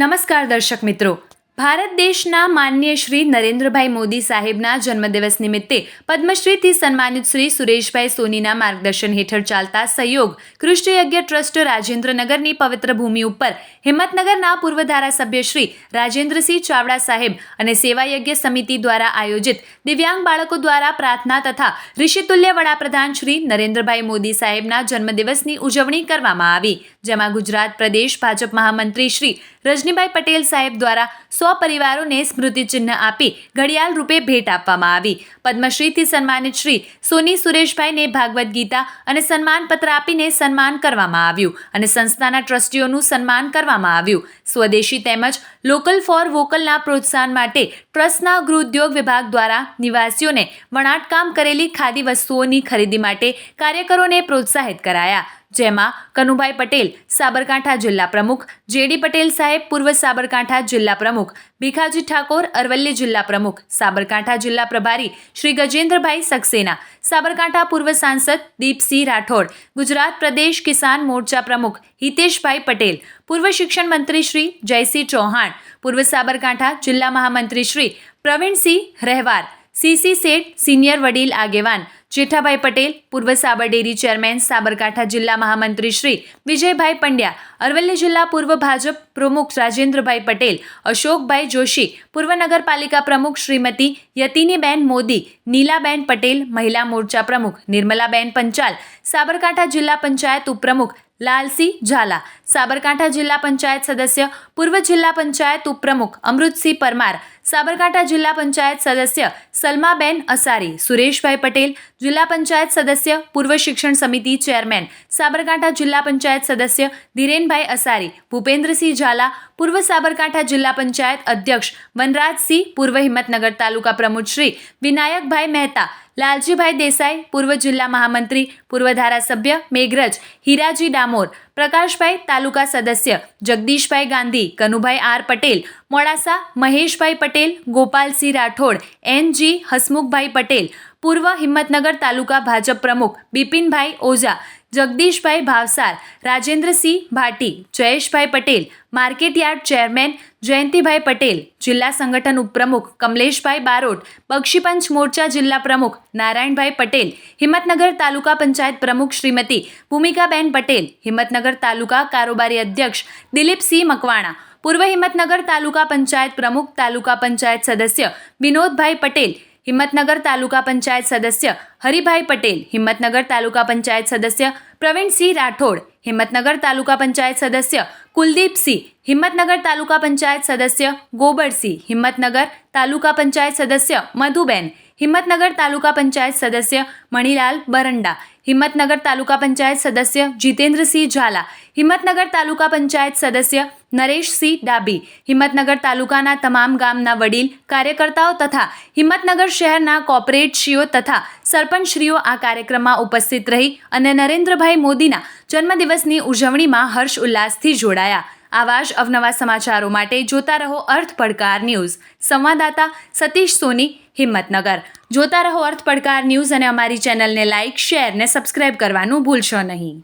નમસ્કાર દર્શક મિત્રો, ભારત દેશના માનનીય શ્રી નરેન્દ્રભાઈ મોદી સાહેબના જન્મદિવસ નિમિત્તે પદ્મશ્રીથી સન્માનિત શ્રી સુરેશભાઈ સોનીના માર્ગદર્શન હેઠળ ચાલતા સહયોગ કૃષ્ણ યજ્ઞ ટ્રસ્ટ રાજેન્દ્રનગરની પવિત્ર ભૂમિ ઉપર હિંમતનગરના પૂર્વ ધારાસભ્ય શ્રી રાજેન્દ્રસિંહ ચાવડા સાહેબ અને સેવા યજ્ઞ સમિતિ દ્વારા આયોજિત દિવ્યાંગ બાળકો દ્વારા પ્રાર્થના તથા ઋષિતુલ્ય વડાપ્રધાન શ્રી નરેન્દ્રભાઈ મોદી સાહેબના જન્મદિવસની ઉજવણી કરવામાં આવી, જેમાં ગુજરાત પ્રદેશ ભાજપ મહામંત્રી શ્રી રજનીભાઈ પટેલ સાહેબ દ્વારા 100 પરિવારોને સ્મૃતિચિહ્ન આપી ઘડિયાળ રૂપે ભેટ આપવામાં આવી. પદ્મશ્રીથી સન્માનિત શ્રી સોની સુરેશભાઈને ભાગવત ગીતા અને સન્માનપત્ર આપીને સન્માન કરવામાં આવ્યું અને સંસ્થાના ટ્રસ્ટીઓનું સન્માન કરવામાં આવ્યું. સ્વદેશી તેમજ લોકલ ફોર વોકલના પ્રોત્સાહન માટે ટ્રસ્ટના ગૃહ ઉદ્યોગ વિભાગ દ્વારા નિવાસીઓને વણાટકામ કરેલી ખાદી વસ્તુઓની ખરીદી માટે કાર્યકરોને પ્રોત્સાહિત કરાયા, જેમાં કનુભાઈ પટેલ સાબરકાંઠા જિલ્લા પ્રમુખ, જેડી પટેલ સાહેબ પૂર્વ સાબરકાંઠા જિલ્લા પ્રમુખ, ભીખાજી ઠાકોર અરવલ્લી જિલ્લા પ્રમુખ, સાબરકાંઠા જિલ્લા પ્રભારી શ્રી ગજેન્દ્રભાઈ સક્સેના, સાબરકાંઠા પૂર્વ સાંસદ દીપસિંહ રાઠોડ, ગુજરાત પ્રદેશ કિસાન મોરચા પ્રમુખ હિતેશભાઈ પટેલ, પૂર્વ શિક્ષણ મંત્રી શ્રી જયસિંહ ચૌહાણ, પૂર્વ સાબરકાંઠા જિલ્લા મહામંત્રી શ્રી પ્રવીણસિંહ રહેવાર, સીસી શેઠ સિનિયર વડીલ આગેવાન જેઠાભાઈ પટેલ, પૂર્વ સાબર ડેરી ચેરમેન સાબરકાંઠા જિલ્લા મહામંત્રી શ્રી વિજયભાઈ પંડ્યા, અરવલ્લી જિલ્લા પૂર્વ ભાજપ પ્રમુખ રાજેન્દ્રભાઈ પટેલ, અશોકભાઈ જોશી, પૂર્વ નગરપાલિકા પ્રમુખ શ્રીમતી યતિનીબેન મોદી, નીલાબેન પટેલ, મહિલા મોરચા પ્રમુખ નિર્મલાબેન પંચાલ, સાબરકાંઠા જિલ્લા પંચાયત ઉપપ્રમુખ લાલસિંહ ઝાલા, સાબરકાંઠા જિલ્લા પંચાયત સદસ્ય પૂર્વ જિલ્લા પંચાયત ઉપપ્રમુખ અમૃતસિંહ પરમાર, સાબરકાંઠા જિલ્લા પંચાયત સદસ્ય સલમાબેન અસારી, સુરેશભાઈ પટેલ, જિલ્લા પંચાયત સદસ્ય પૂર્વ શિક્ષણ સમિતિ ચેરમેન, સાબરકાંઠા જિલ્લા પંચાયત સદસ્ય ધીરેનભાઈ અસારી, ભૂપેન્દ્રસિંહ ઝાલા, પૂર્વ સાબરકાંઠા જિલ્લા પંચાયત અધ્યક્ષ વનરાજસિંહ, પૂર્વ હિંમતનગર તાલુકા પ્રમુખ શ્રી વિનાયકભાઈ મહેતા, લાલજીભાઈ દેસાઈ, પૂર્વ જિલ્લા મહામંત્રી, પૂર્વ ધારાસભ્ય મેઘરજ હીરાજી ડામોર, પ્રકાશભાઈ તાલુકા સદસ્ય જગદીશભાઈ ગાંધી, કનુભાઈ આર પટેલ, મોડાસા મહેશભાઈ પટેલ, ગોપાલસિંહ રાઠોડ, એનજી હસમુખભાઈ પટેલ, પૂર્વ હિંમતનગર તાલુકા ભાજપ પ્રમુખ બિપિનભાઈ ઓઝા, જગદીશભાઈ ભાવસાર, રાજેન્દ્રસિંહ ભાટી, જયેશભાઈ પટેલ, માર્કેટયાર્ડ ચેરમેન જયંતિભાઈ પટેલ, જિલ્લા સંગઠન ઉપપ્રમુખ કમલેશભાઈ બારોટ, બક્ષીપંચ મોરચા જિલ્લા પ્રમુખ નારાયણભાઈ પટેલ, હિંમતનગર તાલુકા પંચાયત પ્રમુખ શ્રીમતી ભૂમિકાબેન પટેલ, હિંમતનગર તાલુકા કારોબારી અધ્યક્ષ દિલીપસિંહ મકવાણા, પૂર્વ હિંમતનગર તાલુકા પંચાયત પ્રમુખ તાલુકા પંચાયત સદસ્ય વિનોદભાઈ પટેલ, હિંમતનગર તાલુકા પંચાયત સદસ્ય હરિભાઈ પટેલ, હિંમતનગર તાલુકા પંચાયત સદસ્ય પ્રવીણસિંહ રાઠોડ, હિંમતનગર તાલુકા પંચાયત સદસ્ય કુલદીપસિંહ, હિંમતનગર તાલુકા પંચાયત સદસ્ય ગોબરસિંહ, હિંમતનગર તાલુકા પંચાયત સદસ્ય મધુબેન, હિંમતનગર તાલુકા પંચાયત સદસ્ય મણિલાલ બરંડા, હિંમતનગર તાલુકા પંચાયત સદસ્ય જીતેન્દ્રસિંહ ઝાલા, હિંમતનગર તાલુકા પંચાયત સદસ્ય નરેશસિંહ ડાબી, હિંમતનગર તાલુકાના તમામ ગામના વડીલ કાર્યકર્તાઓ તથા હિંમતનગર શહેરના કોર્પોરેટશ્રીઓ તથા સરપંચશ્રીઓ આ કાર્યક્રમમાં ઉપસ્થિત રહી અને નરેન્દ્રભાઈ મોદીના જન્મદિવસની ઉજવણીમાં હર્ષ ઉલ્લાસથી જોડાયા. આવા જ અવનવા સમાચારો માટે જોતા રહો અર્થ પડકાર ન્યૂઝ. સંવાદદાતા સતીશ સોની, હિંમતનગર. જોતા રહો અર્થ પડકાર ન્યૂઝ અને અમારી ચેનલને લાઇક, શેર ને સબસ્ક્રાઇબ કરવાનું ભૂલશો નહીં.